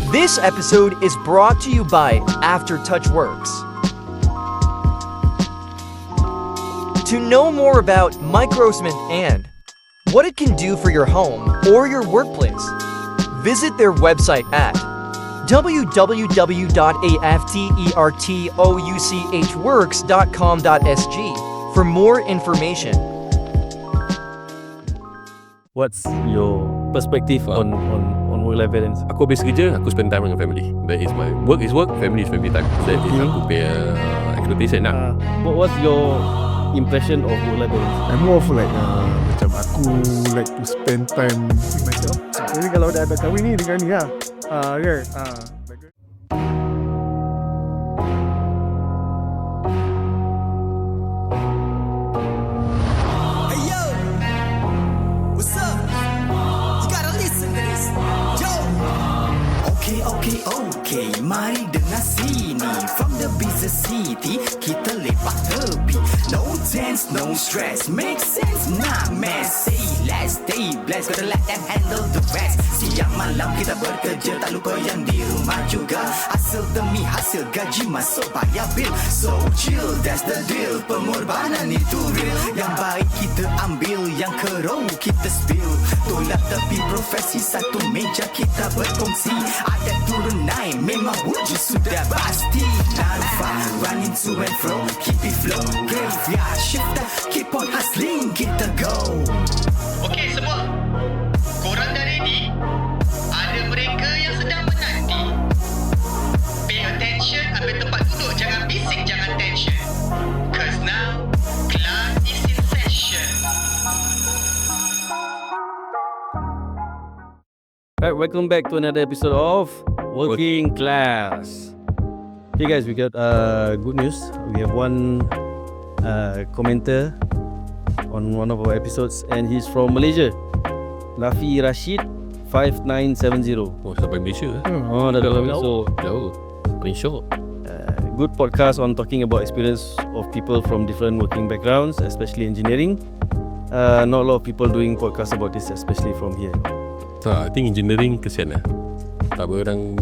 This episode is brought to you by Aftertouch Works. To know more about Microsmith and what it can do for your home or your workplace, visit their website at www.aftertouchworks.com.sg for more information. What's your perspective on work-life balance? Aku habis kerja, aku spend time dengan family. That is my work is work, family is family time. That is aku punya expectation lah. What's your impression of work-life balance? I'm more of like macam aku like to spend time with myself. Jadi kalau dah ada kahwin ni dengan ni lah. Okay, mari dengar sini. From the business city, kita lepak tepi. No tense, no stress, make sense, not messy. Let's stay blessed, gotta let them handle the rest. Siang malam kita bekerja, tak lupa yang di rumah juga. Hasil demi hasil, gaji masuk bayar bil. So chill, that's the deal. Pengorbanan itu real. Yang baik kita ambil, yang keroh kita spill. Tolak tepi profesi, satu meja kita berkongsi. Ada turun naik, memang wujud sudah pasti. Narva, running to and fro, keep it flow. Graveyard shifter, keep on hustling, kita go. Okey semua, korang dah ready? Ada mereka yang sedang menanti. Pay attention, ambil tempat duduk, jangan bising, jangan tension. Cause now, Kelas is in session. Alright, welcome back to another episode of Working Class. Okay guys, we got good news. We have one commenter on one of our episodes, and he's from Malaysia. Lafi Rashid 5970. Oh, sampai Malaysia. Oh, dah dalam Malaysia. Jauh. Paling short. Good podcast on talking about experience of people from different working backgrounds, especially engineering. Not a lot of people doing podcasts about this, especially from here. I think engineering kesian lah. Tak apa orang,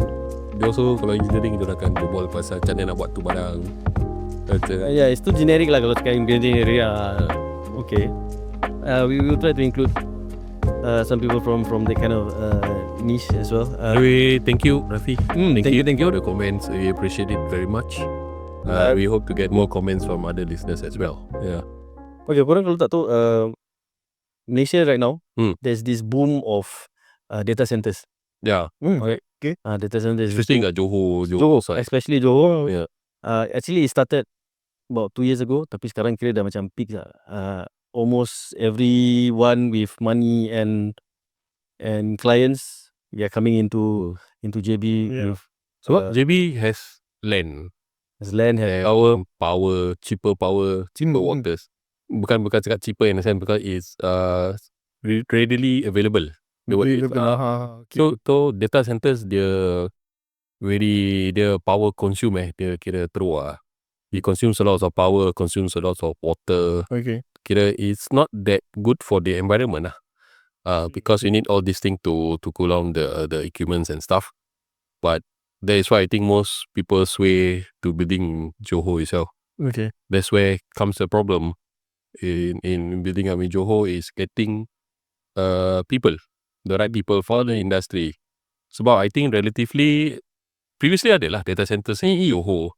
dia also kalau engineering dia akan berbual pasal macam mana nak buat tu barang. Yeah, it's too generic lah kalau cakap engineering. Okay. We will try to include some people from the kind of niche as well. Anyway, thank you Rafi. Thank you. for the comments. We appreciate it very much. We hope to get more comments from other listeners as well. Yeah. Okay, korang kalau tak tahu, Malaysia right now, there's this boom of data centers. Yeah. Okay. Data centers. Especially kat Johor side. Especially Johor. Yeah. Actually, it started about 2 years ago, tapi sekarang kira dah macam peak lah. Almost everyone with money and clients, they are coming into JB. Yeah. So JB has land. Has land, has Power, cheaper waters. Bukan cakap cheaper in a sense, because it's readily available. So data centers dia power consume dia kira teruk lah. It consumes a lot of power, consumes a lot of water. Okay. Kira it's not that good for the environment lah. Because you need all these things to cool down the equipments and stuff. But that is why I think most people sway to building Johor itself. Okay. That's where comes the problem in building up in Johor, is getting people, the right people for the industry. Sebab I think relatively previously ada lah data centers ni Johor.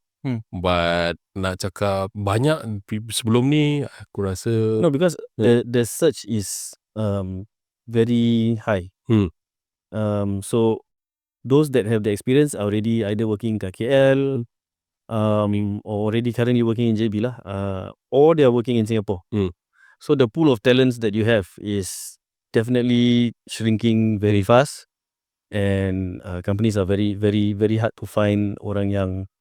But nak cakap banyak sebelum ni, aku rasa no, because the search is very high. So those that have the experience are already either working kat KL, or already currently working in JB lah, or they are working in Singapore. So the pool of talents that you have is definitely shrinking very fast, and companies are very, very, very hard to find orang yang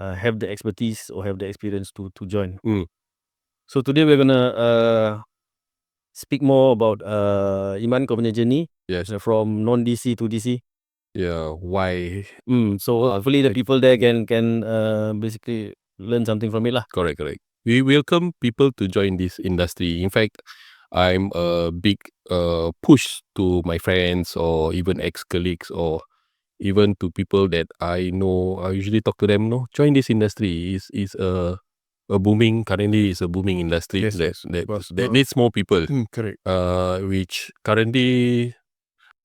have the expertise or have the experience to join. So today we're gonna speak more about Iman, kau punya journey. Yes. From non-DC to DC. Yeah, why? So hopefully the people there can basically learn something from it lah. Correct. We welcome people to join this industry. In fact, I'm a big push to my friends or even ex-colleagues or even to people that I know, I usually talk to them, join this industry. Is a booming, currently is a booming industry Yes, yes. that needs more people. Correct. Which currently,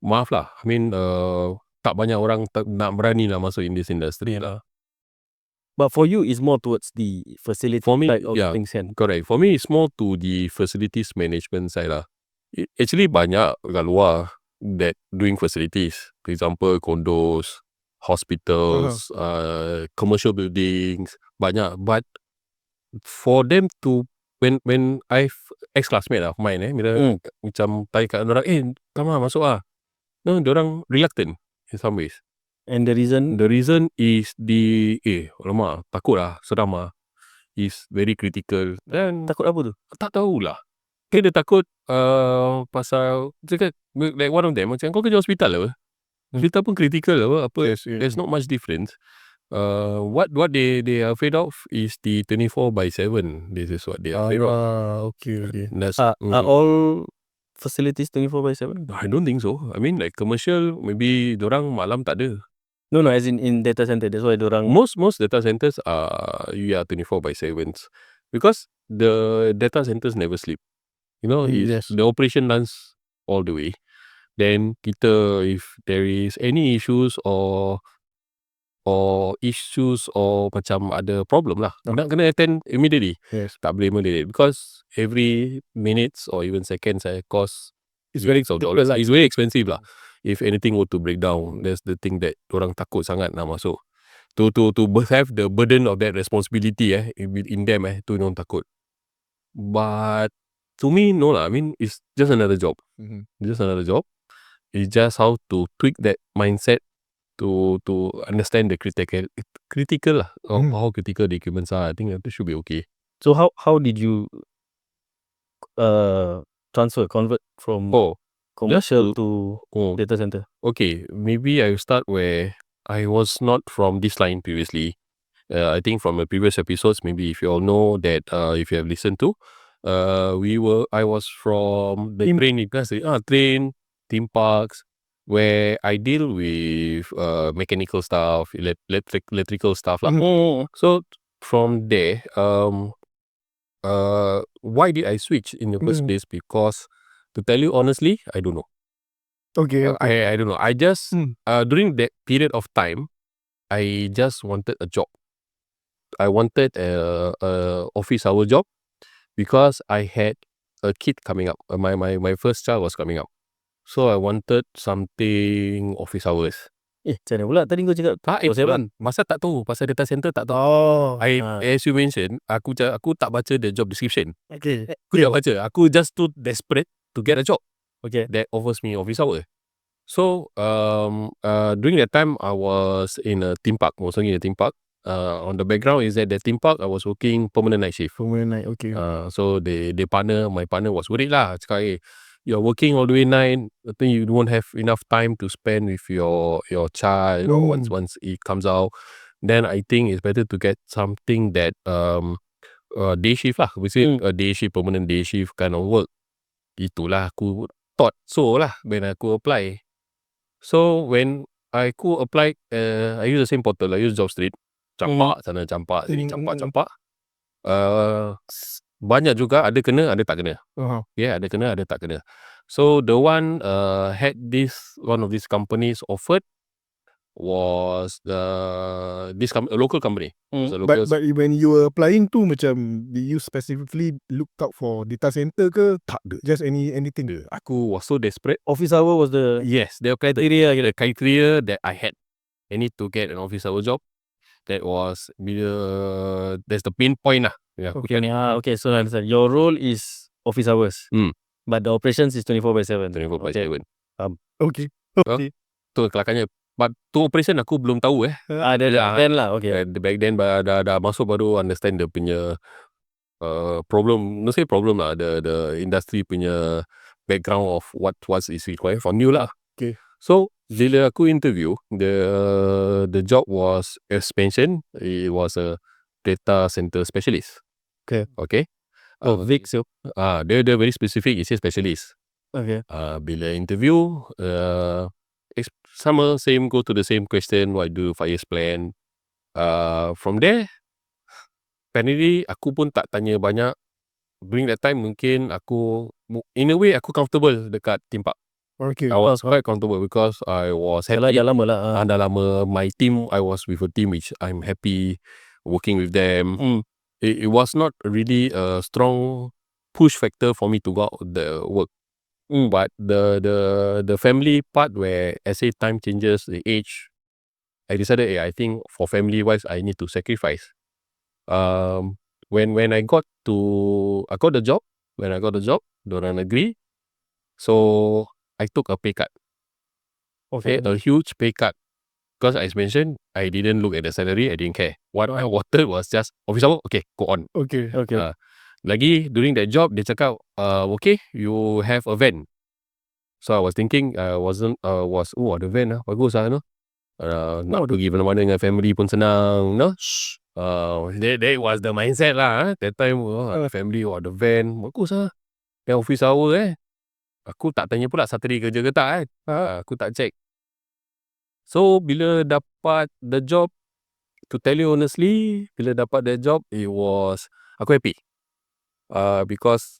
maaf lah, I mean, tak banyak orang nak berani nak masuk in this industry lah. But for you, it's more towards the facility For me, side of yeah, things kan? correct. For me, it's more to the facilities management side lah. Actually, banyak kat luar that doing facilities. For example, condos, hospitals, commercial buildings, banyak. But for them to, when ex-classmate of mine, bila macam tanya kat orang, come lah, masuk lah. No, diorang reluctant in some ways. And the reason? The reason is alamak, takut lah, seram lah. Is very critical. Dan Takut apa tu? tak tahulah. Dia takut pasal like one of them macam kau kerja hospital apa? Hospital pun critical apa? Yes, yes. There's not much difference. What they are afraid of is the 24/7. This is what they are afraid of. Okay. That's, Are all facilities 24/7? I don't think so. I mean like commercial, maybe dorang malam tak ada. No, as in data center. That's why dorang... Most data centers are 24/7 because the data centers never sleep. Yes. The operation runs all the way. Then kita, if there is any issues or macam ada problem lah, kena attend immediately. Yes. Tak boleh immediately because every minutes or even seconds cost It's very dollars. It's very expensive lah. If anything were to break down, that's the thing that orang takut sangat nak masuk. To have the burden of that responsibility in them tu orang takut. But to me, no lah. I mean, it's just another job. Just another job. It's just how to tweak that mindset to understand the critical lah. How critical the equipments are. I think that should be okay. So how did you convert from commercial to data center? Okay, maybe I will start where I was not from this line previously. I think from the previous episodes, maybe if you all know that, if you have listened to, I was from the train, theme parks, where I deal with mechanical stuff, electrical stuff lah. So from there, why did I switch in the first place? Because to tell you honestly, I don't know. Okay. I don't know. I just during that period of time, I just wanted a job. I wanted a office hour job because I had a kid coming up. My first child was coming up. So I wanted something office hours. Macam mana pula tadi kau cakap? Masa tak tahu pasal data center, tak tahu. As you mentioned, aku tak baca the job description. Okay. Aku tak baca. Aku just too desperate to get a job. Okay. That offers me office hour. So during that time, I was in a theme park. On the background is that the theme park, I was working permanent night shift. Permanent night, okay. So my partner was worried lah. Cakap, you're working all the way night. I think you won't have enough time to spend with your child once it comes out. Then I think it's better to get something that day shift lah. Basically a day shift, permanent day shift kind of work. Itulah aku thought so lah when aku apply. So when aku apply, I use the same portal. I use JobStreet. Campak sana, campak sini, campak. Banyak juga, ada kena, ada tak kena. Yeah, ada kena, ada tak kena. So the one had one of these companies offered was a local company. But when you were applying tu, macam did you specifically look out for data center ke? Tak ada, just anything. Aku was so desperate. Office hour was the... Yes, the criteria that I had. I need to get an office hour job. That was that's the main point lah. Yeah, Okay, so I understand. Your role is office hours. But the operations is 24/7. 24/7. Okay. Tu kelakarnya. But tu operation aku belum tahu Then lah, okay. Back then dah masuk baru understand dia punya problem. No say problem lah. The industry punya background of what is required for new lah. Okay. So bila aku interview, the job was expansion. It was a data center specialist. Okay. Vic so. Dia very specific. It says specialist. Okay. Bila interview, sama same go to the same question, what I do 5 years plan. From there, apparently aku pun tak tanya banyak. During that time mungkin aku, in a way aku comfortable dekat theme park. Okay. I was quite comfortable because I was Yalah, happy. dah lama lah. Dah lama. My team, I was with a team which I'm happy working with them. It was not really a strong push factor for me to go out the work. But the family part where as say time changes, the age, I decided, I think for family wise, I need to sacrifice. When I got the job, dorang agree. So I took a pay cut. Okay, a huge pay cut. Because as mentioned, I didn't look at the salary, I didn't care. What I wanted was just office hour, okay, go on. Okay. Lagi during that job, dia cakap, okay, you have a van. So I was thinking, ada van lah, bagus lah, no? Nak pergi mana-mana dengan family pun senang, no? That was the mindset lah. That time, family, ada van, bagus lah. Then office hour, aku tak tanya pula Saturday kerja ke tak, aku tak check. So, bila dapat the job, to tell you honestly, bila dapat the job, it was, aku happy. Because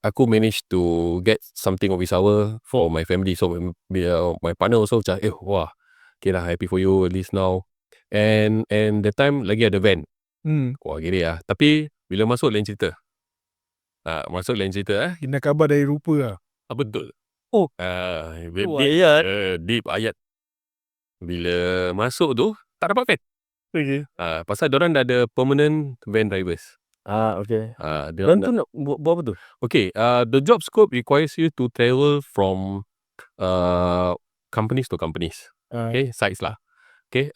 aku managed to get something office hour for my family. So, my partner also macam, wah, okay lah, happy for you at least now. And that time, lagi ada van. Wah, gini lah. Tapi, bila masuk lain cerita. Kena khabar dari rupa lah. Betul. Ayat. Deep ayat. Bila masuk tu, tak dapat van. Okay. Pasal diorang dah ada permanent van drivers. Okay. Diorang Dan tu nak buat apa tu? Okay, the job scope requires you to travel from companies to companies. Okay, sites lah. Okay,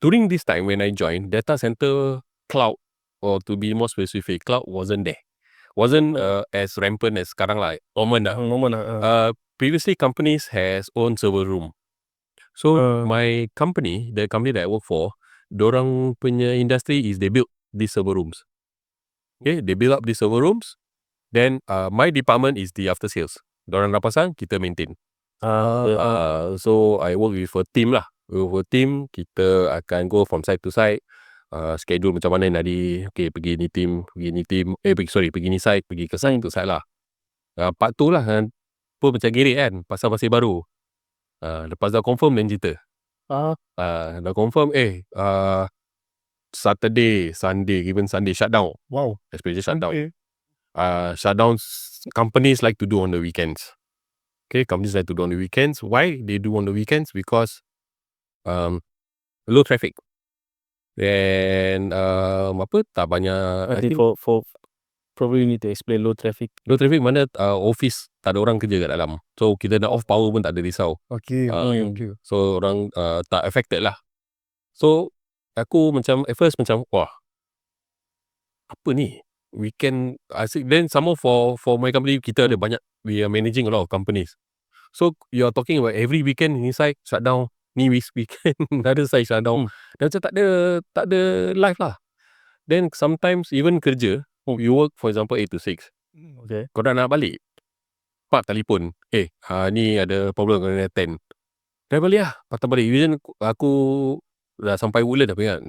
during this time when I joined, data center cloud, or to be more specific, cloud wasn't there. Wasn't as rampant as sekarang lah. Common lah. Previously, companies has own server room. So, my company, the company that I work for, dorang punya industry is they build these server rooms. Okay, they build up these server rooms. Then, my department is the after sales. Dorang dah pasang, kita maintain. So, I work with a team lah. With a team, kita akan go from site to site. Schedule macam mana nanti, okay, pergi ni team, pergi ni site, pergi ke site to site lah. Part tu lah kan, pun macam gerik kan, pasal masih baru. Lepas dah confirm lain cerita. Dah confirm, Saturday, Sunday, even Sunday shutdown. Wow. Especially shutdown. Okay. Shutdowns, companies like to do on the weekends. Okay, companies like to do on the weekends. Why they do on the weekends? Because low traffic. Then tak banyak. I think for probably need to explain low traffic. Low traffic mana office tak ada orang kerja kat dalam. So kita nak off power pun tak ada risau. Okay. So orang tak affected lah. So aku macam at first macam wah, apa ni? Weekend, then some more for my company, kita ada banyak, we are managing a lot of companies. So you are talking about every weekend inside shutdown, ni weekend another side shutdown. Dan macam tak ada life lah. Then sometimes even kerja, you work for example 8 to 6. Okay. Kau dah nak balik, Pak telefon, ni ada problem kau nak attend. Dah balik lah, patah balik. Even aku dah sampai Woodland dah pengat.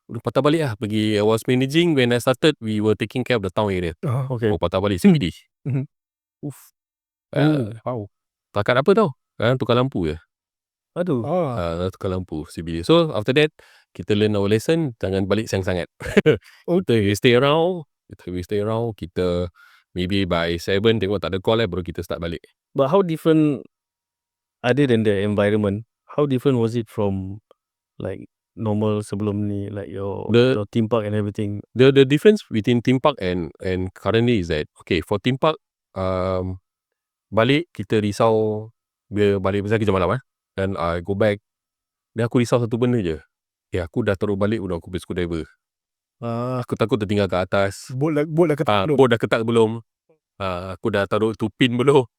Patah balik lah, pergi. I was managing when I started, we were taking care of the town area. Okay. Patah balik, CBD. Wow. Takat apa tau? Tukar lampu je. Aduh. Tukar lampu, CBD. So after that, kita learn our lesson, jangan balik siang sangat. We stay around, kita maybe by 7, tengok tak ada call baru kita start balik. But how different, other than the environment, how different was it from like normal sebelum ni, like your theme park and everything? The difference between theme park and currently is that, okay, for theme park, balik kita risau, bila balik pasal kerja malam dan I go back, dan aku risau satu benda je. Aku dah taruh balik udah aku beli screwdriver. Aku takut tertinggal kat atas. Bot dah ketak belum? Bot dah ketak belum. Aku dah taruh tu pin belum.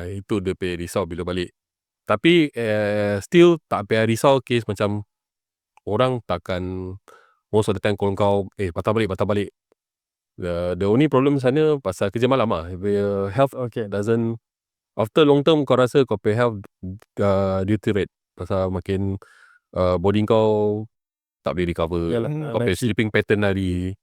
Itu dia punya risau bila balik. Tapi still tak payah risau case macam orang takkan most of the time call kau, patah balik. The only problem sana pasal kerja malam lah. Health doesn't After long term kau rasa kau pay health deteriorate pasal makin body kau tak boleh recover. Yalah, Kau pay sleeping pattern hari.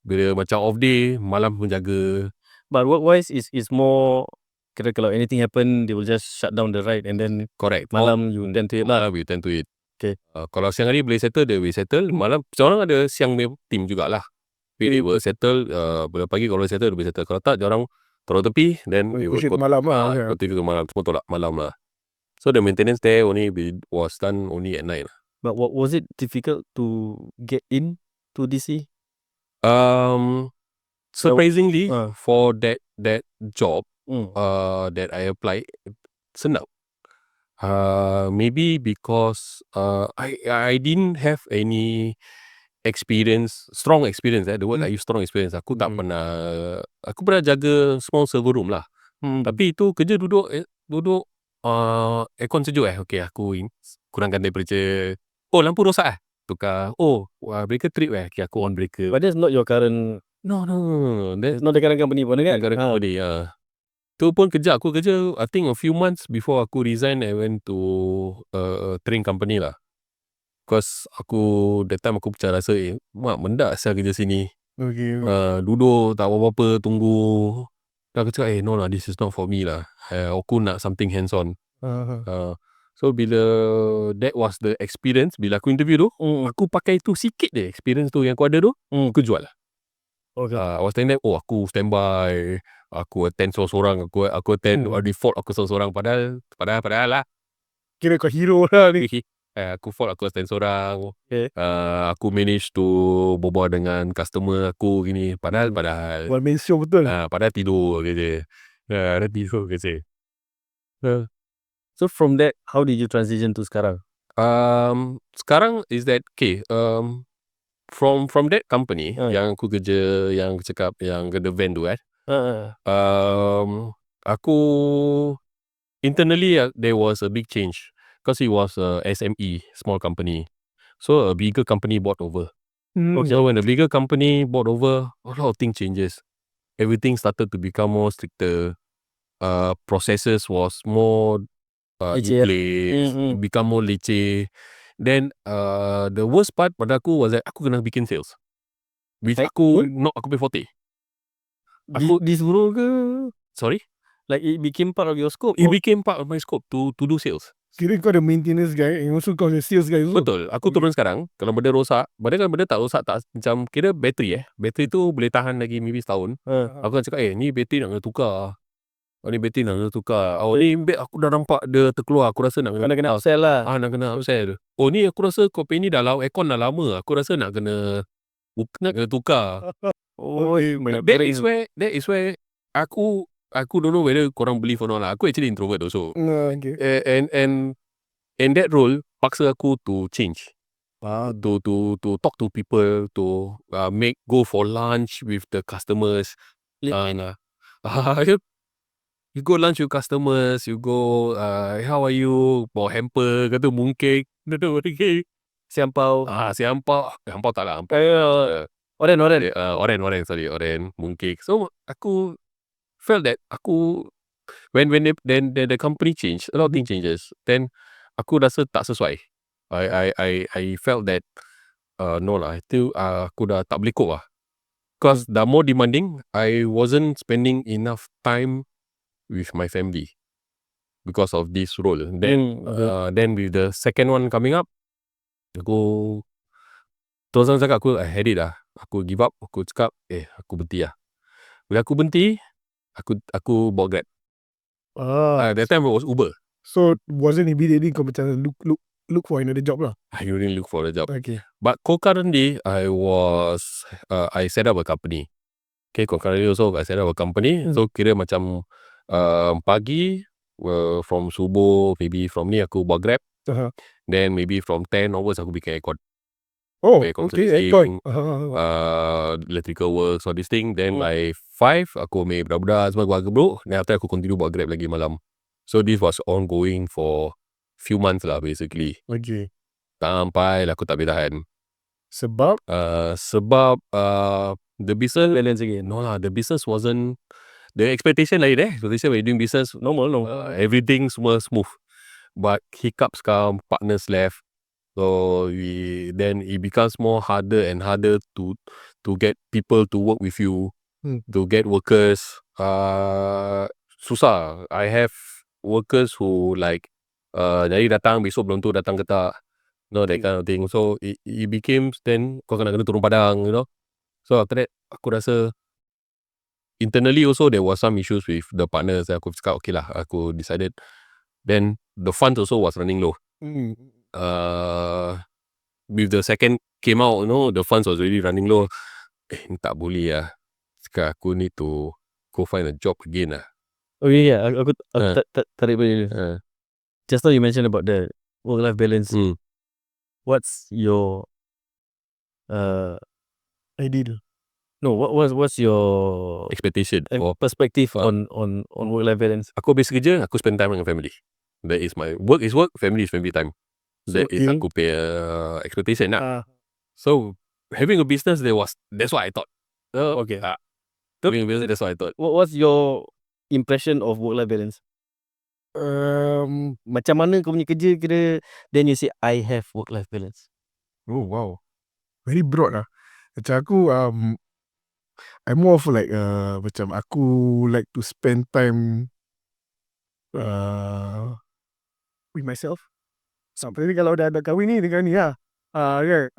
Bila macam off day, malam pun jaga. But work-wise is more, kira kalau anything happen, they will just shut down the ride and then Correct. malam you tend to it lah. Malam we tend to it. Okay. Kalau siang hari boleh settle, dia boleh settle. Malam, seorang ada siang team jugalah. They will settle, bila pagi kalau boleh settle, dia boleh settle. Kalau tak, diorang taruh tepi, then we will Push it malam lah. continue ke malam. Semua tolak malam lah. So the maintenance there was done only at night. But was it difficult to get in to DC? Surprisingly, for that job that I applied, senang. Maybe because I didn't have any strong experience. The word I use strong experience. Aku tak pernah, aku pernah jaga small server room lah. Tapi itu kerja duduk aircon sejuk Okay, aku kurangkan temperature. Oh, lampu rosak tukar. Oh, breaker trip Okay, aku on breaker. But that's not your current. No. It's not the current company pun kan? Current company. Tu pun aku kerja I think a few months before aku resign. I went to a train company lah. Because that time aku macam rasa mak mendak asal kerja sini. Okay. Duduk tak apa-apa, tunggu. Dan aku cakap no lah, this is not for me lah. Aku nak something hands on. So bila that was the experience, bila aku interview tu, aku pakai tu sikit je experience tu yang aku ada tu, aku jual lah. Okay. I was telling them, aku standby, aku attend seorang-seorang, aku attend default aku seorang-seorang, padahal lah. Kira kau hero lah ni. Aku attend seorang. Okay. Aku manage to berbual dengan customer aku gini, padahal Buat mention betul. padahal tidur kerja. So from that, how did you transition to sekarang? Sekarang is that okay, from that company yang aku kerja, yang aku cakap yang the van tu aku internally there was a big change because it was a SME, small company, so a bigger company bought over. So when the bigger company bought over, a lot of things changes. Everything started to become more stricter. Processes was more in place, become more leceh. Then the worst part pada aku was that aku kena bikin sales, which aku pay 40. Aku disuruh ke? Sorry? Like it became part of your scope? It became part of my scope to do sales. Kira kau ada maintenance guy and also kau ada sales guy also. Betul. Aku turun sekarang, kalau benda rosak, kalau benda tak rosak, tak macam kira bateri bateri tu boleh tahan lagi maybe setahun. Aku akan cakap ni bateri nak kena tukar. Ni bateri nak kena tukar. Ni aku dah nampak dia terkeluar. Aku rasa nak kena upsell lah. Nak kena upsell. Ni aku rasa kopi ni dah aircon dah lama. Aku rasa nak kena tukar. That is where aku don't know whether korang believe or not lah. Aku actually introvert also. Okay. And that role paksa aku to change. To talk to people, to go for lunch with the customers. You go lunch with customers, you go, how are you? Bawa hamper, kata mooncake. Siampau. Siampau tak lah. Oren. Oren, mooncake. So, aku felt that when the company changed, a lot of things changes. Then, aku rasa tak sesuai. I felt that, no lah, itu aku dah tak boleh cope lah. Because dah more demanding, I wasn't spending enough time with my family because of this role. Then with the second one coming up, aku terus cakap I had it lah. Aku give up. Aku cakap aku berhenti lah. Bila aku berhenti, aku bawa Grab. That time it was Uber. So wasn't immediately kau macam look for another job lah. I didn't look for a job. Okay. But concurrently, I set up a company. Okay, concurrently also I set up a company. So kira macam pagi from subuh, maybe from ni aku bawa Grab. Then maybe from 10 onwards aku bikin aircon. Okay, aircon. Electrical works, all this thing. Then by 5 aku ambil budak-budak semua keluarga bro. Then after aku continue buat Grab lagi malam. So this was ongoing for few months lah basically. Okay. Sampai aku tak boleh tahan. Sebab the business balance again. No lah, the business wasn't the expectation lain expectation when you're doing business normal, everything semua smooth. But hiccups come, partners left. So then it becomes more harder and harder to get people to work with you, to get workers. Susah. I have workers who like jadi datang besok belum tu datang ke tak, that kind of thing. So it became then kau kena turun padang, So after that aku rasa internally also there was some issues with the partners. Aku cakap okay lah, aku decided. Then the funds also was running low. With the second came out, the funds was really running low. Ni tak boleh lah. Sekarang aku need to go find a job again lah. Okay, yeah. Aku tarik balik. Just now you mentioned about the work-life balance. What's your Ideal. no? What's your Expectation perspective on work-life balance? Aku habis kerja, aku spend time dengan family. That is my work is work, family is family time. That is aku pay expectation lah. So having a business, that's what I thought. Okay. Having a business, that's what I thought. What's your impression of work-life balance? Macam mana kau punya kerja kira, then you say I have work-life balance. Oh wow, very broad lah. Macam aku I'm more of like macam aku like to spend time with myself. Sampai kalau dah kahwin ni dengan ni lah. Kan?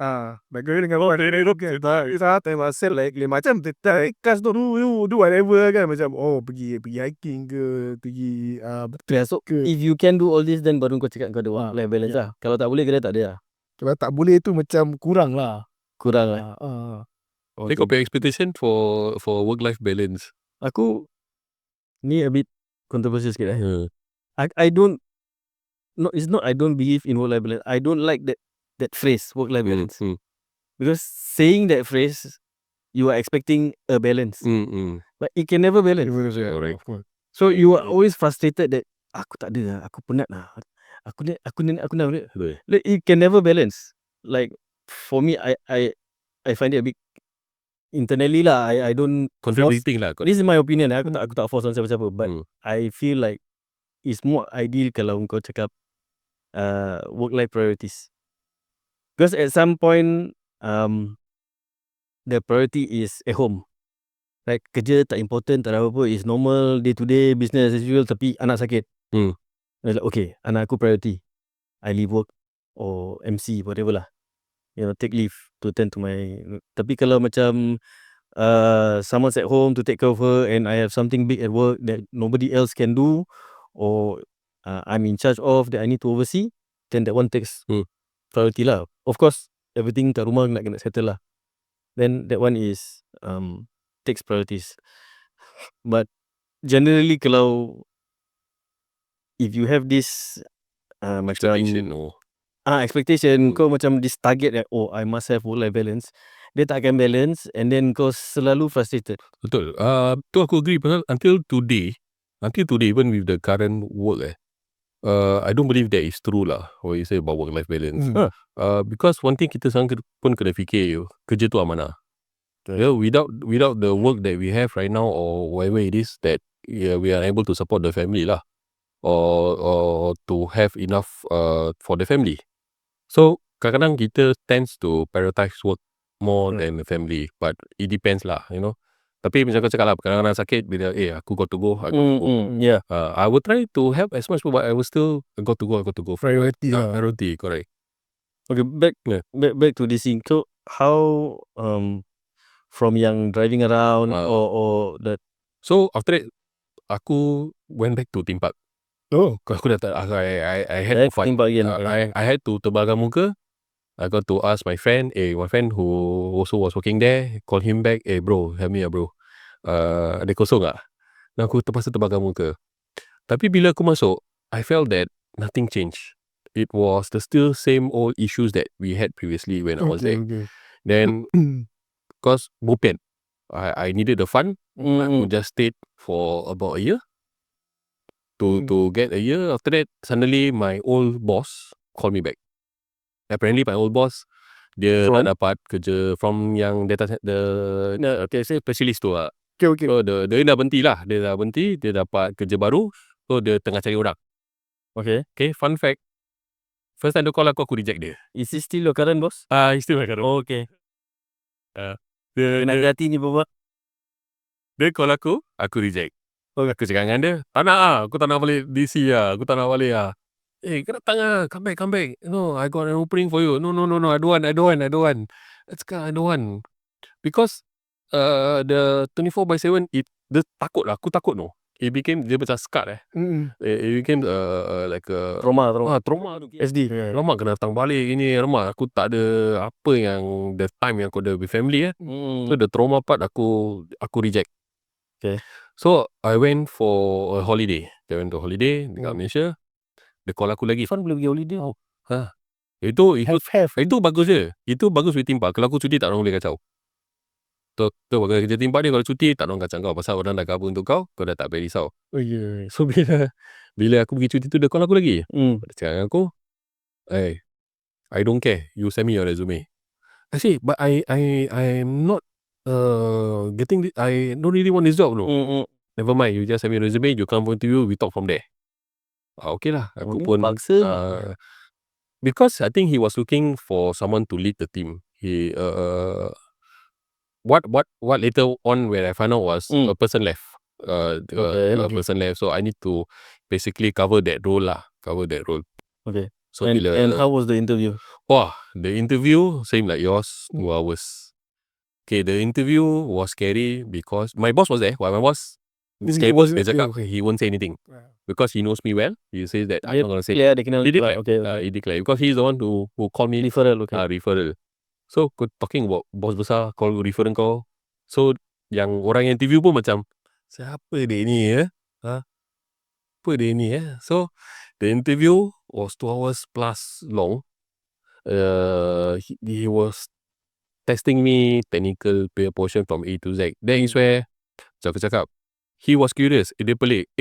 Nak kahwin dengan orang kita time myself like macam ikhlas tu do whatever kan, macam pergi hiking ke, pergi So if you can do all this, then baru kau cakap kau ada work-life balance lah. Kalau tak boleh, kira tak ada lah. Kalau tak boleh tu macam kurang lah. Take up your expectation for work-life balance. Aku ni a bit controversial sikit lah. I don't, no, it's not I don't believe in work-life balance. I don't like that phrase, work-life balance. Because saying that phrase, you are expecting a balance. But it can never balance. Correct. So you are always frustrated that aku tak ada lah, aku penat lah, aku nak. It can never balance. Like for me, I find it a bit internally lah. I don't Contradicting lah. This is my opinion. Aku tak force on siapa-siapa. But I feel like it's more ideal kalau kau cakap work-life priorities. Because at some point the priority is at home. Like kerja tak important, tak ada apa-apa, is normal day to day business as usual, tapi anak sakit. Like, okay, anak aku priority. I leave work or MC whatever lah. Take leave to attend to my. Tapi kalau macam someone's at home to take care of her and I have something big at work that nobody else can do, or I'm in charge of that I need to oversee, then that one takes priority lah. Of course, everything kat rumah nak kena settle lah. Then that one is takes priorities. But generally kalau if you have this Expectation expectation, kau macam this target that I must have work-life balance, dia tak akan balance and then kau selalu frustrated. Betul. Tu aku agree. Pasal until today even with the current work I don't believe that is true lah what you say about work-life balance. Because one thing kita sekarang pun kena fikir, kerja tu amanah. Without the work that we have right now or whatever it is that we are able to support the family lah, or to have enough for the family. So kadang-kadang kita tends to prioritize work more than the family, but it depends lah, Tapi macam kau cakap lah, kadang-kadang sakit bila aku got to go, Yeah. I will try to help as much, but I will still got to go. Priority lah. Priority, correct. Okay, back to this thing. So how from yang driving around or that. So after that, aku went back to theme park. Aku dah tak, I had to fight. Theme park again. I had to tebalkan muka. I got to ask my friend, one friend who also was working there, call him back, bro, help me bro. Ada kosong tak? Dan aku terpaksa tebalkan muka. Tapi bila aku masuk, I felt that nothing changed. It was the still same old issues that we had previously when I was there. Then, because bopian, I needed the fund. I just stayed for about a year. To get a year. After that, suddenly my old boss called me back. Apparently my old boss, dia tak dapat kerja from yang data the specialist tu lah. Okay. So dia dah berhenti lah. Dia dah berhenti, dia dapat kerja baru. So dia tengah cari orang. Okay. Okay, fun fact. First time dia call aku reject dia. Is he still your current boss? He's still my current. Oh, okay. Dia Hati ni bapak. call aku reject. Aku cakap dengan dia, tak nak lah. Aku tak nak balik DC lah. Aku tak nak balik lah. Kau datang lah. Come back. No, I got an opening for you. No. I don't want. Let's go, I don't want. Because the 24/7, dia takut lah. Aku takut no. It became, dia macam scarred It became like a Trauma. trauma tu. SD. Lama kena datang balik ini. Lama aku tak ada apa yang the time yang aku ada with family So the trauma part aku reject. Okay. So I went for a holiday. I went to holiday dekat Malaysia. Dia call aku lagi. Fun boleh pergi holiday. Itu bagus je. Itu bagus with timpa. Kalau aku cuti tak orang boleh kacau. Tu bagus kerja timpa dia. Kalau cuti tak orang kacau kau. Pasal orang dah cover untuk kau. Kau dah tak payah risau. So bila aku pergi cuti tu, dia call aku lagi. Dia cakap dengan aku, I don't care. You send me your resume. I say, but I'm not getting this. I don't really want this job no. Never mind. You just send me your resume. You come for interview. We talk from there. Okay lah. Aku pun paksa. because I think he was looking for someone to lead the team. He what later on when I found out was a person left. A person left. So I need to basically cover that role lah. Okay. So And how was the interview? The interview same like yours, 2 hours. Okay, the interview was scary because my boss was there. While my boss He wasn't. dia cakap, he won't say anything because he knows me well. He says that I'm not gonna say. Yeah, they can. He declare. Okay. He declare because he's the one who called me Referral. Okay. referral. So talking about boss besar call referral kau. So yang orang yang interview pun macam, siapa dia ni Apa dia ni So the interview was 2 hours plus long. He was testing me technical portion from A to Z. Then is where aku cakap, he was curious. Dia pelik.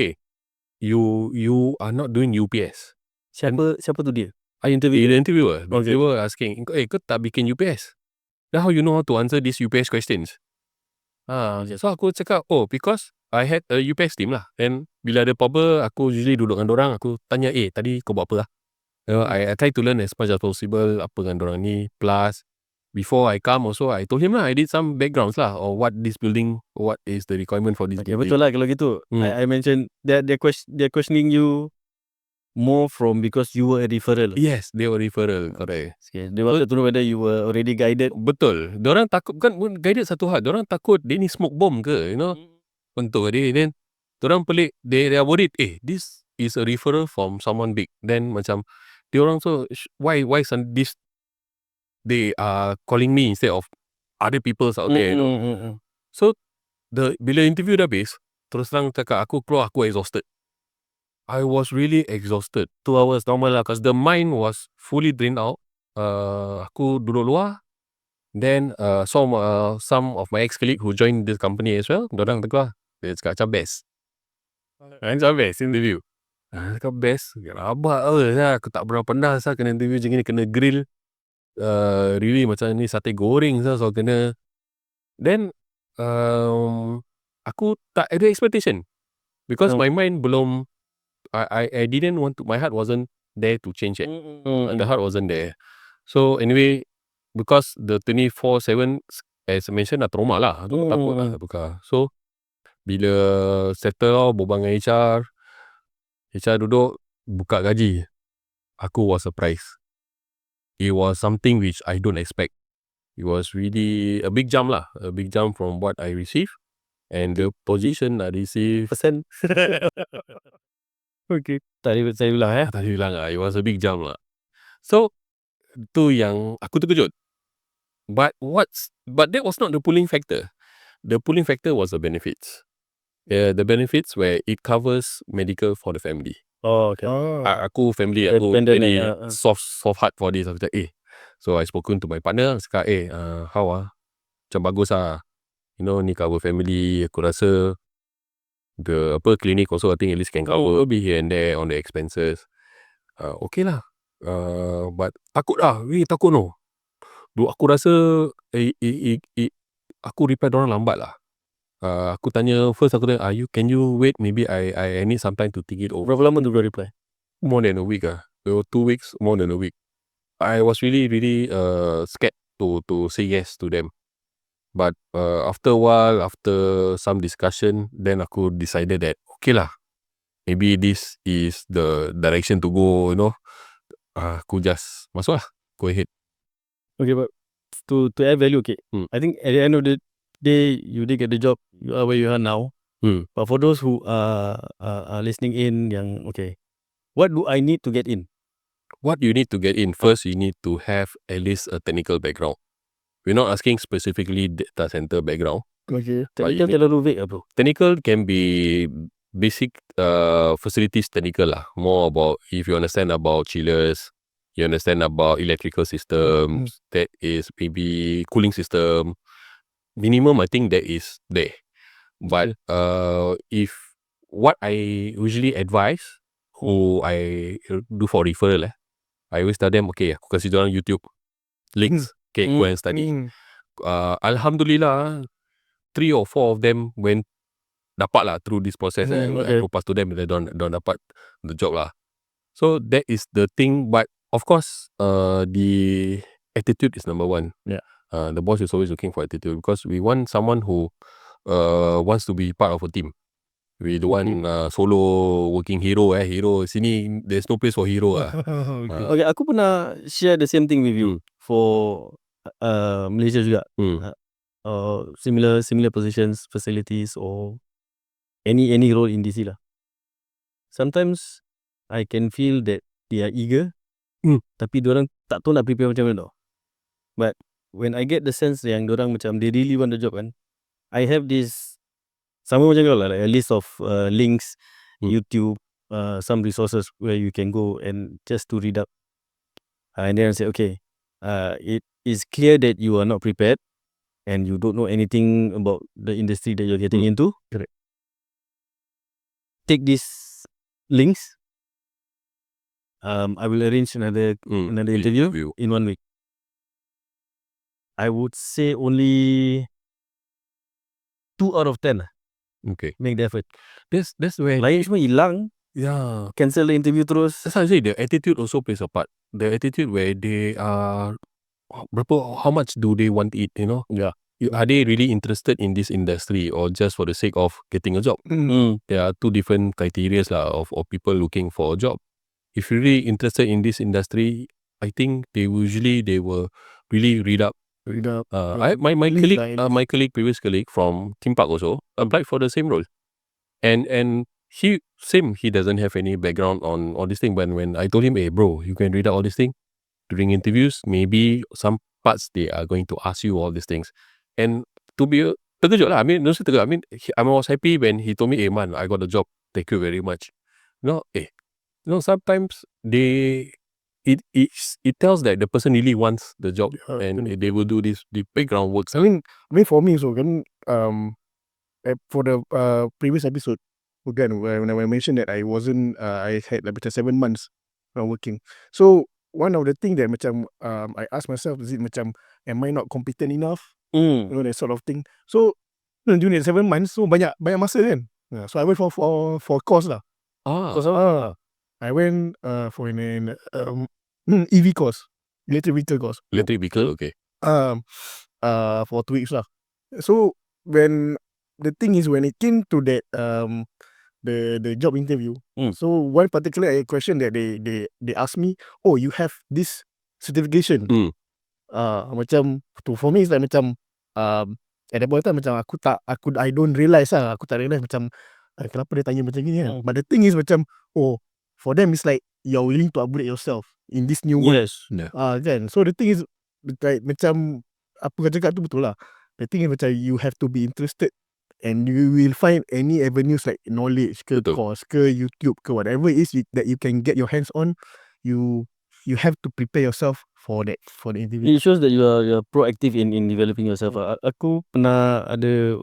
You are not doing UPS. Siapa tu dia? The interviewer. They were asking, kau tak bikin UPS? Then how you know how to answer these UPS questions? So aku cakap, because I had a UPS team lah. And bila ada apa-apa, aku usually duduk dengan dorang. Aku tanya, tadi kau buat apa lah? I try to learn as much as possible apa dengan dorang ni. Plus, before I come also, I told him lah, I did some backgrounds lah, or what this building, what is the requirement for this building. Betul lah kalau gitu. I mentioned that they're questioning you more from because you were a referral. Yes, they were referral, correct. Okay. They wanted to know whether you were already guided. Betul. Diorang takut, kan guided satu hal. Diorang takut dia ni smoke bomb ke, Untuk dia. Then, diorang pelik, they are worried, this is a referral from someone big. Then macam, diorang so, why this, they are calling me instead of other people out there, So, bila interview dah habis, terus terang cakap, aku keluar, aku exhausted. I was really exhausted. 2 hours normal lah, because the mind was fully drained out. Aku duduk luar. Then some of my ex-colleague who joined this company as well, dorang keluar. Dia cakap macam best. Macam best interview. Cakap best. Rabak lah. Aku tak pernah kena interview macam ni, kena grill. Really macam ni sate goreng so kena. Then aku tak ada expectation. Because my mind belum, I didn't want to, my heart wasn't there to change it. The heart wasn't there. So anyway, because the 24/7 as I mentioned dah trauma lah. Aku takut lah buka. So bila settle berbual dengan HR duduk buka gaji. Aku was surprised. It was something which I don't expect. It was really a big jump lah. A big jump from what I received. And the position I received. Persen. Okay. Tadi bilang It was a big jump lah. So tu yang aku terkejut. But that was not the pulling factor. The pulling factor was the benefits. The benefits where it covers medical for the family. Oh, okay. Aku family, aku very soft heart for this. Aku cakap, so I spoken to my partner. Cakap, how macam bagus lah. Ni cover family. Aku rasa the clinic also I think at least can cover be here and there on the expenses. Okay lah. But takut lah. Takut no. Aku rasa aku reply dorang lambat lah. Aku tanya first, aku tanya, can you wait? Maybe I need some time to think it over. Berapa lama tu bro reply? More than a week. 2 weeks, more than a week. I was really scared to say yes to them. But after a while, after some discussion, then aku decided that okay lah, maybe this is the direction to go. Aku just masuk lah. Go ahead. Okay, but to add value, okay. I think at the end of the day, you did get the job. You are where you are now. But for those who are listening in, yang okay, what do I need to get in? What you need to get in first, you need to have at least a technical background. We're not asking specifically data center background. Okay. But Technical terlalu vague lah bro. Technical can be basic facilities technical lah. More about if you understand about chillers, you understand about electrical systems, that is maybe cooling system. Minimum, I think that is there. But if what I usually advise, who I do for referral, I always tell them, okay, aku kasih diorang YouTube links, okay, go and study. Alhamdulillah, 3 or 4 of them went dapat lah through this process. I propose to them, they don't dapat the job lah. So that is the thing. But of course, the attitude is number one. Yeah. The boss is always looking for attitude because we want someone who wants to be part of a team. We don't want solo working hero. Hero sini, there's no place for hero. Okay, aku pernah share the same thing with you for Malaysia juga. Similar positions, facilities or any role in DC lah. Sometimes I can feel that they are eager, tapi diorang tak tahu nak prepare macam mana tau. But when I get the sense yang diorang macam they really want the job kan, I have this sama macam kau lah, like a list of links, YouTube, some resources where you can go and just to read up. And then I say, okay, it is clear that you are not prepared and you don't know anything about the industry that you're getting into. Correct. Take these links. I will arrange another interview in 1 week. I would say only 2 out of 10 Okay. make the effort. That's where Lain semua hilang. yeah. Cancel the interview terus. That's how I say the attitude also plays a part. The attitude where they are how much do they want it, Yeah. Are they really interested in this industry or just for the sake of getting a job? There are 2 different criteria of people looking for a job. If you're really interested in this industry, I think they will really read up. My previous colleague from Theme Park also applied for the same role. And he doesn't have any background on all this thing. But when I told him, hey bro, you can read out all this thing during interviews, maybe some parts they are going to ask you all these things. And to be terkejut lah. I mean, I was happy when he told me, hey man, I got a job. Thank you very much. Sometimes it tells that the person really wants the job and they will do this the background works. I mean for me so kan for the previous episode again when I mentioned that I wasn't I had like 7 months working. So one of the thing that macam I asked myself, is it macam am I not competent enough? That sort of thing. So during the 7 months, so banyak masa kan. So I went for course lah. I went for an EV course, electric vehicle course. Electric vehicle, okay. For 2 weeks lah. So when the thing is when it came to that the job interview, so one particular question that they asked me, oh, you have this certification. Macam for me it's like macam at that point time macam I don't realise lah, aku tak realise macam kenapa dia tanya macam ni kan. But the thing is macam for them it's like you're willing to upgrade yourself in this new world. Yes. Kan. So the thing is like macam apa kau cakap tu betul lah. The thing is macam you have to be interested and you will find any avenues like knowledge ke course ke YouTube ke whatever it is that you can get your hands on. You have to prepare yourself for the interview. It shows that you are proactive in developing yourself. Aku pernah ada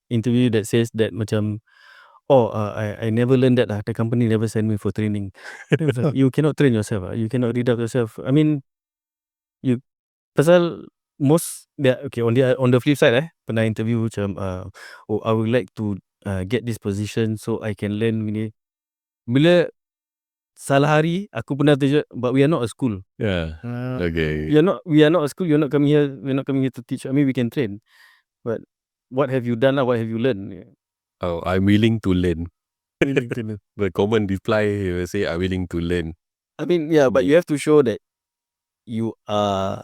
interview that says that macam I never learned that the company never send me for training. You cannot train yourself. You cannot read up yourself. I mean, pasal most on the flip side pernah interview macam I would like to get this position so I can learn ni. Bila salah hari aku pernah tunjuk, but we are not a school. Yeah. Okay. We are not a school. We're not coming here to teach. I mean, we can train, but what have you done? What have you learned? Oh, I'm willing to learn. The common reply will say, I'm willing to learn. I mean, yeah, but you have to show that you are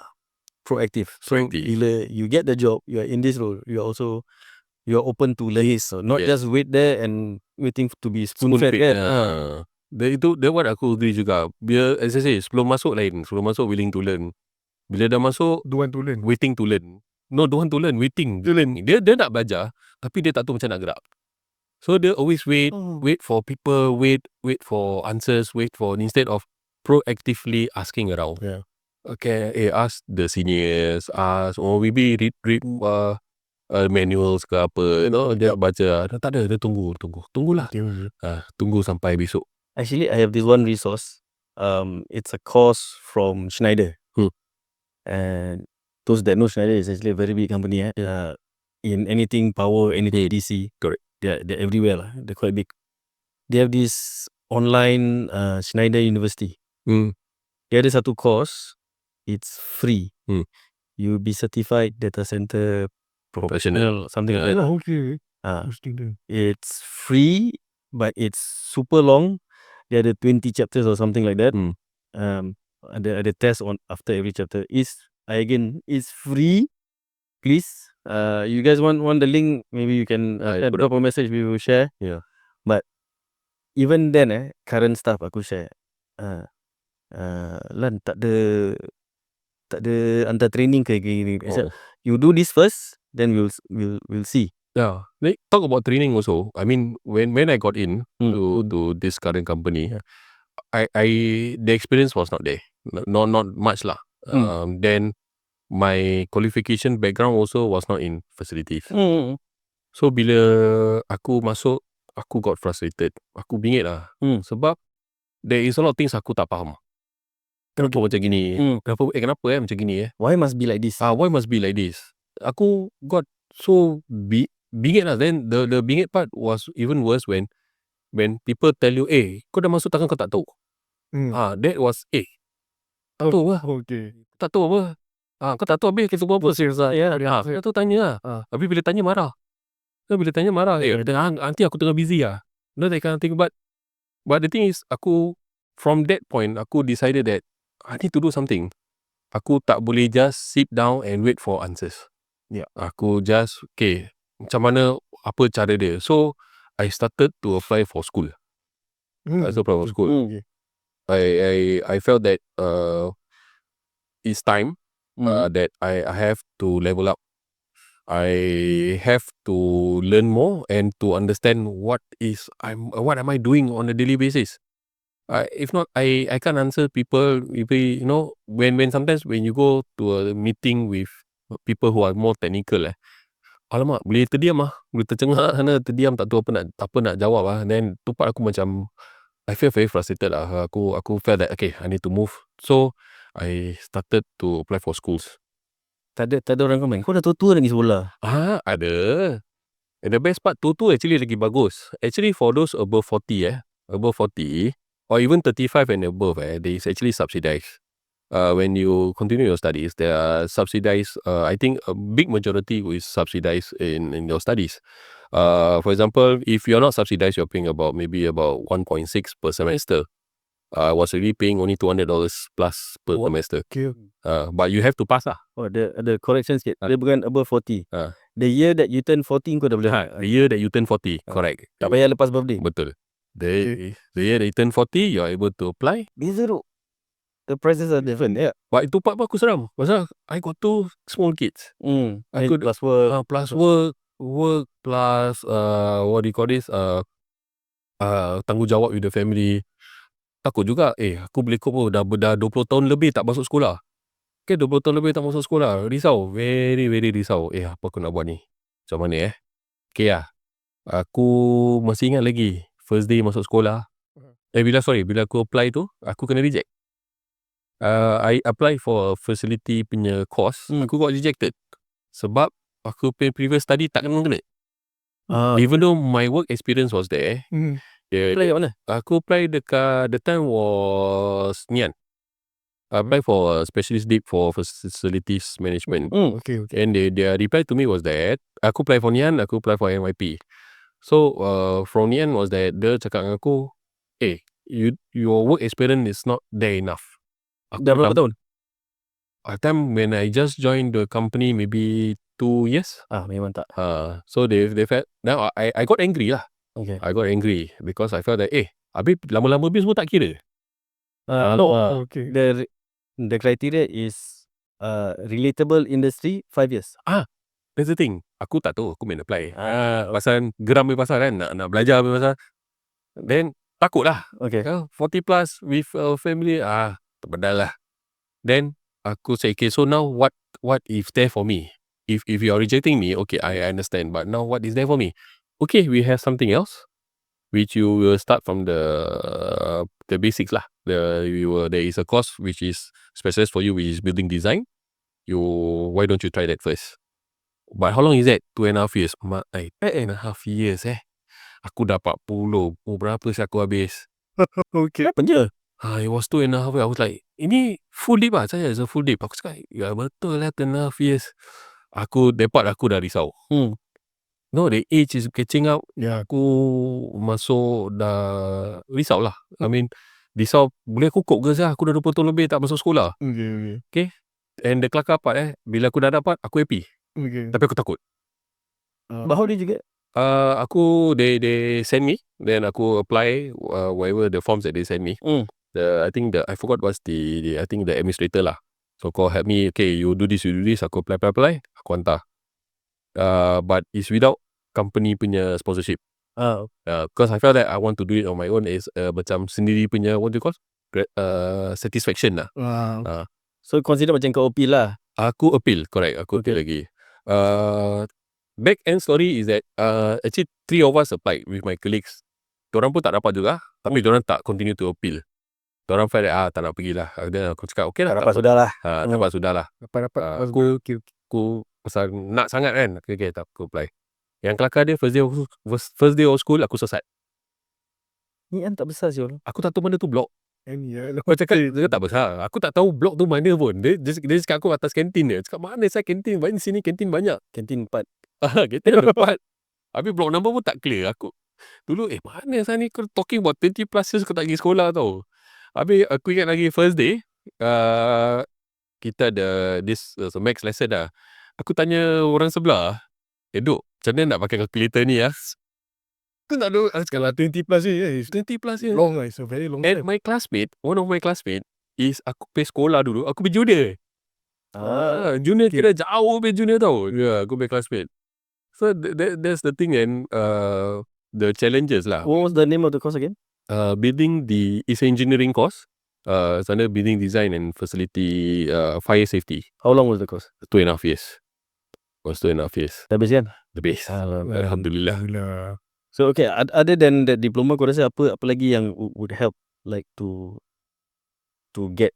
proactive. So Proactive. bila you get the job, you are in this role, you are open to learn. So not Yes. just wait there and waiting to be spoon-fed. Dia what aku agree juga. Bila, as I say, sebelum masuk lain. Sebelum masuk, willing to learn. Bila dah masuk, Don't want to learn. waiting to learn. No, don't want to learn, waiting to learn. Dia nak belajar, tapi dia tak tahu macam nak gerak. So dia always wait for people, wait for answers, instead of proactively asking around. Yeah. Okay, ask the seniors, or maybe read manuals ke apa, dia baca. Tak ada, dia tunggulah. Tunggu sampai besok. Actually, I have this one resource. It's a course from Schneider. And those that know Schneider is actually a very big company. In anything power, anything DC. Correct. They're everywhere lah. They're quite big. They have this online Schneider University. Dia ada satu course. It's free. You'll be certified data center professional, something like that. Okay. It's free, but it's super long. Dia ada 20 chapters or something like that. Ada test on after every chapter. It's free. Please, you guys want the link? Maybe you can drop a message. We will share. Yeah. But even then, current stuff aku share. Lan tak ada hantar training ke gini. You do this first, then we'll see. Yeah. Talk about training also. I mean, when I got in to this current company, the experience was not there. Not much lah. Then my qualification background also was not in facilities. So bila aku masuk, aku got frustrated. Aku bingit lah. Sebab there is a lot of things aku tak faham. Kenapa macam gini? Kenapa macam gini? Why must be like this? Why must be like this? Aku got so bingit lah. Then the bingit part was even worse when people tell you, kau dah masuk takkan kau tak tahu? That was tak tahu lah. Okay. Tak tahu apa? Kau tak tahu habis kita buat apa? Kau tahu tanya lah. Habis bila tanya marah. Nanti aku tengah busy lah. No, that kind of thing. But the thing is, from that point, aku decided that I need to do something. Aku tak boleh just sit down and wait for answers. Yeah. Aku just, macam mana, apa cara dia. So, I started to apply for school. I applied for school. I felt that it's time that I have to level up. I have to learn more and to understand what am I doing on a daily basis. If not, I can't answer people. When sometimes when you go to a meeting with people who are more technical, alamak, boleh terdiam boleh tercengah sana, terdiam, tak tahu apa nak jawab Then tu part aku macam I feel very frustrated Aku felt that I need to move. So I started to apply for schools. Tak ada orang komen. Kau dah tua lagi sekolah. Ada. And the best part, tua actually lagi bagus. Actually for those above 40 or even 35 and above, they is actually subsidized. When you continue your studies, they are subsidized. I think a big majority is subsidized in your studies. For example, if you're not subsidized, you're paying about 1.6 per semester. I was really paying only $200 plus per semester. Okay. But you have to pass lah. Ada correction sikit. Dia bukan above 40. The year that you turn 40 kau dah boleh. The year that you turn 40, correct. Tak payah lepas birthday. Betul. The year that you turn 40, you're able to apply. Beza tu. The prices are different. Yeah. But itu part aku seram. Pasal I got 2 small kids. I could plus work. Plus work plus what do you call this? Tanggungjawab with the family. Takut juga, aku boleh cope dah 20 tahun lebih tak masuk sekolah. 20 tahun lebih tak masuk sekolah. Risau. Very, very risau. Apa aku nak buat ni? Macam mana Aku masih ingat lagi. First day masuk sekolah. Bila aku apply tu, aku kena reject. I apply for a facility punya course. Aku got rejected. Sebab aku punya previous study tak kena. Ah, Even though my work experience was there, apply kat mana? aku apply dekat, the time was Nian. I applied for a specialist dip for facilities management. Okay. And their reply to me was that aku apply for Nian, aku apply for NYP. So from Nian was that dia cakap dengan aku, your work experience is not there enough. Dah berapa tahun? At time when I just joined the company, maybe 2 years. Memang tak. So they felt, now I got angry lah. Okay. I got angry because I felt that habis lama-lama semua tak kira. Okay. The criteria is relatable industry 5 years. That's the thing. Aku tak tahu, aku main apply. Pasal geram punya pasal kan, nak belajar punya pasal. Then takut lah. Okay. 40 plus with a family, terbedal lah. Then aku say, okay, so now what is there for me? If you are rejecting me, okay, I understand. But now what is there for me? Okay, we have something else, which you will start from the basics lah. There is a course which is specialized for you, which is building design. Why don't you try that first? But how long is that? 2.5 years. 2.5 years Aku dapat 40. Berapa sih aku habis? Okay. Apa je? It was 2.5 years. I was like, ini full dip lah. Saya is a full dip. Aku cakap, ya betul lah 2.5 years. Aku dah risau. No, the age is catching up. Aku masuk dah risau lah. I mean, risau boleh aku kok ke sah? Aku dah 20 tahun lebih tak masuk sekolah. Okay. And the kelakar part bila aku dah dapat, aku happy. Okay. Tapi aku takut. But how did you get? They send me, then aku apply whatever the forms that they send me. I forgot what's the administrator lah. So call help me, okay, you do this, aku apply, aku hantar. But it's without company punya sponsorship. Because I felt that I want to do it on my own is macam sendiri punya, what do you call, satisfaction lah. So consider macam kau appeal lah. Aku appeal, correct. Aku appeal lagi. Back end story is that actually 3 of us applied with my colleagues. Diorang pun tak dapat juga, tapi diorang tak continue to appeal. Diorang felt that tak nak pergi lah. Then aku cakap okay lah. Tak dapat sudah lah. Dapat sudah lah. Dapat. Aku pasal nak sangat kan. Okay, tak aku apply. Yang kelakar dia first day of school aku sesat. Ni kan tak besar Syul. Aku tak tahu mana tu blok. Aku Aku cakap dia tak besar. Aku tak tahu blok tu mana pun. Dia cakap aku atas kantin dia. Cakap mana saya kantin? Di sini kantin banyak. Kantin 4. Kantin ada 4. Habis blok number pun tak clear. Aku dulu mana saya ni, kau talking about 20 plus years kau tak pergi sekolah tau. Habis aku ingat lagi first day kita ada this max lesson dah. Aku tanya orang sebelah, Duk, macam mana nak pakai calculator ni ya? tu tak ada. Kalau 20 plus years, 20 plus years. long lah. It's a very long And time. my classmate, one of my classmate is aku pergi sekolah dulu, aku pergi junior. Junior kira jauh pergi junior tau. Aku pergi classmate. So that's the thing and the challenges lah. What was the name of the course again? It's an engineering course. It's under building design and facility fire safety. How long was the course? 2.5 years. Was 2.5 years. Dah habis kan? The best. Alhamdulillah. So okay, other than that diploma, kau rasa apa lagi yang would help like to get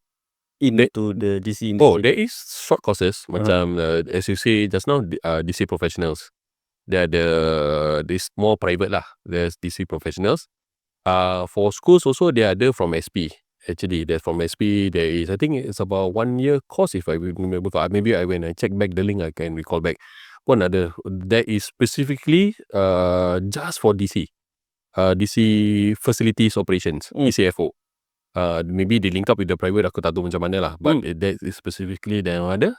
into the DC industry? There is short courses macam as you say just now, DC professionals. This more private lah. There's DC professionals. For schools also they are there from SP. Actually, there's from SP. There is, I think it's about 1 year course if I remember. Maybe when I check back the link, I can recall back. One other that is specifically just for DC. DC facilities operations, DCFO. Maybe they link up with the private, aku tak tahu macam mana lah. But that is specifically that ada.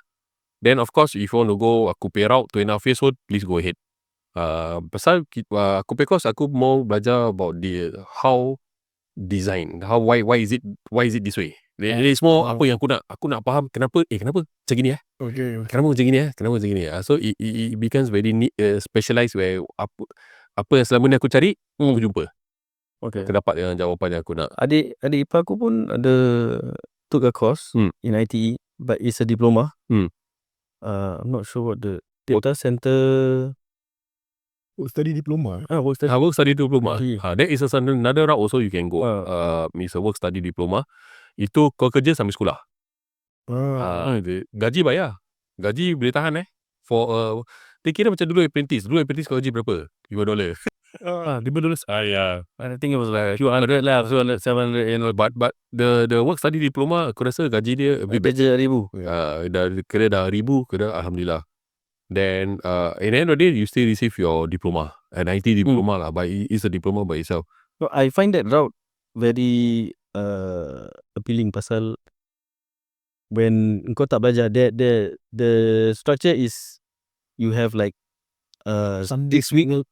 Then of course, if you want to go, aku pay out 2.5 years old, please go ahead. Pasal aku pay course, aku mau belajar about the how design, why is it this way. There is more apa yang aku nak faham kenapa macam gini Okay. kenapa macam gini. So it becomes very specialized where apa yang selama ni aku cari aku jumpa. Okay. Aku dapat dengan jawapan yang aku nak. Adik ipar aku pun ada took a course in ITE, but it's a diploma. I'm not sure what the data center Study diploma. work study. Work study diploma. Okay. That is another route also you can go. It's a work study diploma. Itu kau kerja sambil sekolah. Gaji bayar. Gaji boleh tahan for Dia kira macam dulu apprentice kau gaji berapa? $5. $5. Yeah. I think it was like a few hundred lah, 200, 700, you know. But the work study diploma, aku rasa gaji dia a bit better. Kerja 1,000. Dah 1,000, kira alhamdulillah. Then in the end of the day, you still receive your diploma, an IT diploma lah, but it's a diploma by itself. So I find that route very appealing pasal when kau tak belajar, the structure is you have like 6 weeks,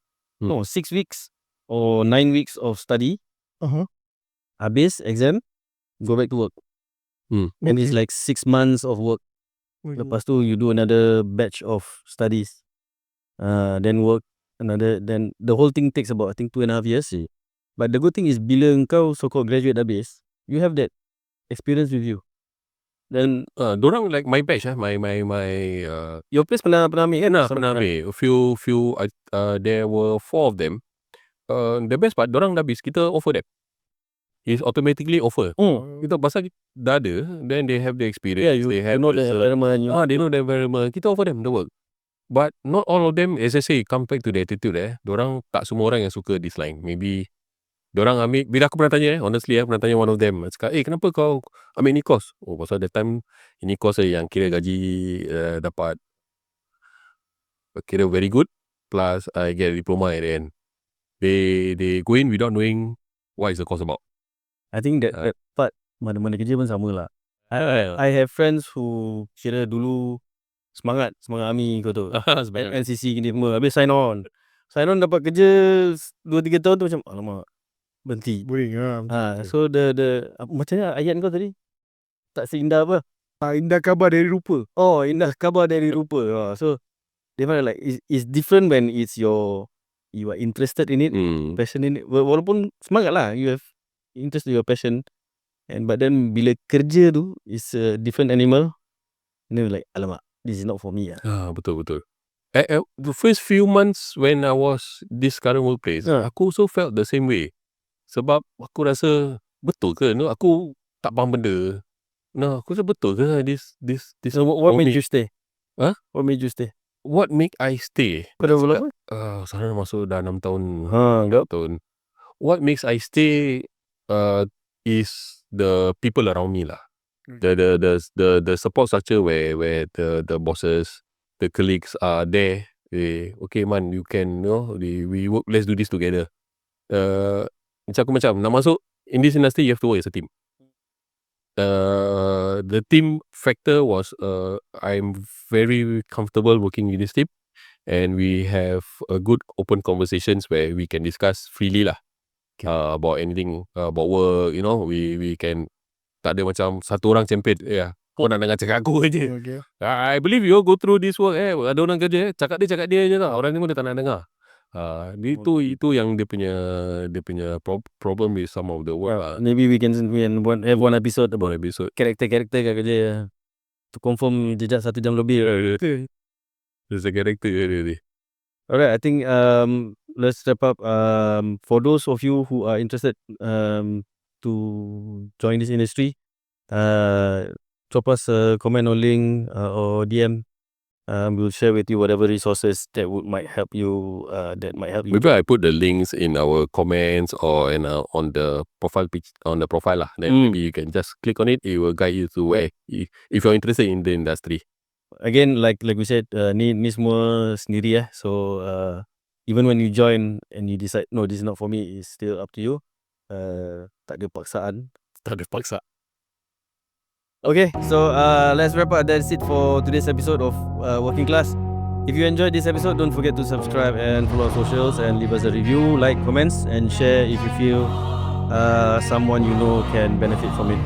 6 weeks or 9 weeks of study. Habis exam, go back to work. And it's like 6 months of work. Lepas tu you do another batch of studies, then work another, then the whole thing takes about I think 2.5 years. But the good thing is bila kau so-called graduate habis, you have that experience with you. Then dorang like my batch my your place pernah ambil kan? pernah ambil a few there were 4 of them. The best part, dorang dah habis, kita offer them. It's automatically offer. Kita pasal dah ada, then they have the experience. Yeah, they have know the environment. they know the environment. Kita offer them the work. But not all of them, as I say, come back to the attitude. Dorang tak semua orang yang suka this line. Maybe dorang ambil, bila aku pernah tanya, honestly pernah tanya one of them, cakap, kenapa kau ambil ni course? Pasal that time ini course yang kira gaji dapat kira very good, plus I get a diploma at the end. They go in without knowing what is the course about. I think that part mana-mana kerja pun sama lah. I have friends who kira dulu semangat army kau tu. NCC gini semua. Habis sign on dapat kerja 2-3 tahun tu macam alamak, berhenti. Boring lah. So the macam mana ayat kau tadi? Tak seindah apa? Indah khabar dari rupa. Indah khabar dari rupa. So they find like it's different when it's you are interested in it, passion in it. Walaupun semangat lah, you have interest in your passion, but then bila kerja tu is a different animal, and then like alamak, this is not for me. Betul. The first few months when I was this current workplace, aku also felt the same way. Sebab aku rasa betul ke? No, aku tak faham benda. No, aku rasa betul ke this. So what made you stay? What made you stay? What make I stay? Kau dah berapa? Sekarang masuk dah 6 tahun. 6 tahun. What makes I stay is the people around me lah. The support structure where the bosses, the colleagues are there. Okay man, you can, we work, let's do this together. Macam nak masuk in this industry, you have to work as a team. The team factor was I'm very comfortable working with this team, and we have a good open conversations where we can discuss freely lah. About anything, about work, we can, tak ada macam satu orang champion, kau nak dengar cakap aku je. Okay. I believe you all go through this work, ada orang kerja, cakap dia je tau, orang ni pun dia tak nak dengar. Itu yang dia punya problem with some of the work. Maybe we can have one episode about karakter kat kerja to confirm jejak 1 jam lebih. There's a character really. Alright, I think let's wrap up. For those of you who are interested to join this industry, drop us a comment or link or DM. We'll share with you whatever resources that might help you. Maybe I put the links in our comments or on the profile page, on the profile lah. Then maybe you can just click on it. It will guide you to where if you're interested in the industry. Again, like we said, ni semua sendiri So even when you join and you decide no, this is not for me, it's still up to you. Tak ada paksaan. Okay, so let's wrap up. That's it for today's episode of Working Class. If you enjoyed this episode, don't forget to subscribe and follow our socials and leave us a review, like, comments, and share if you feel someone you know can benefit from it.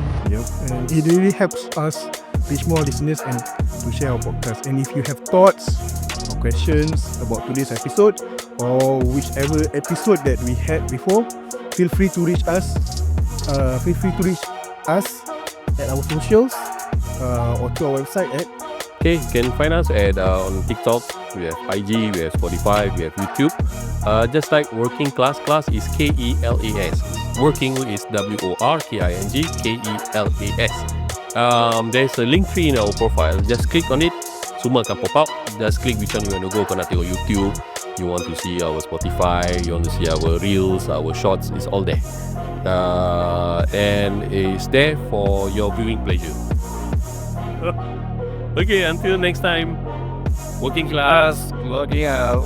And it really helps us reach more listeners and to share our podcast. And if you have thoughts or questions about today's episode or whichever episode that we had before, feel free to reach us. At our socials or to our website at. Okay, you can find us at on TikTok, we have IG, we have Spotify, we have YouTube. Just like Working Class, class is KELAS. Working is WORKING KELAS. There's a link tree in our profile. Just click on it, semua akan pop out. Just click which one you want to go. Kau nak tengok YouTube, you want to see our Spotify, you want to see our reels, our shorts, it's all there. And it's there for your viewing pleasure. Okay, until next time. Working class. Logging out.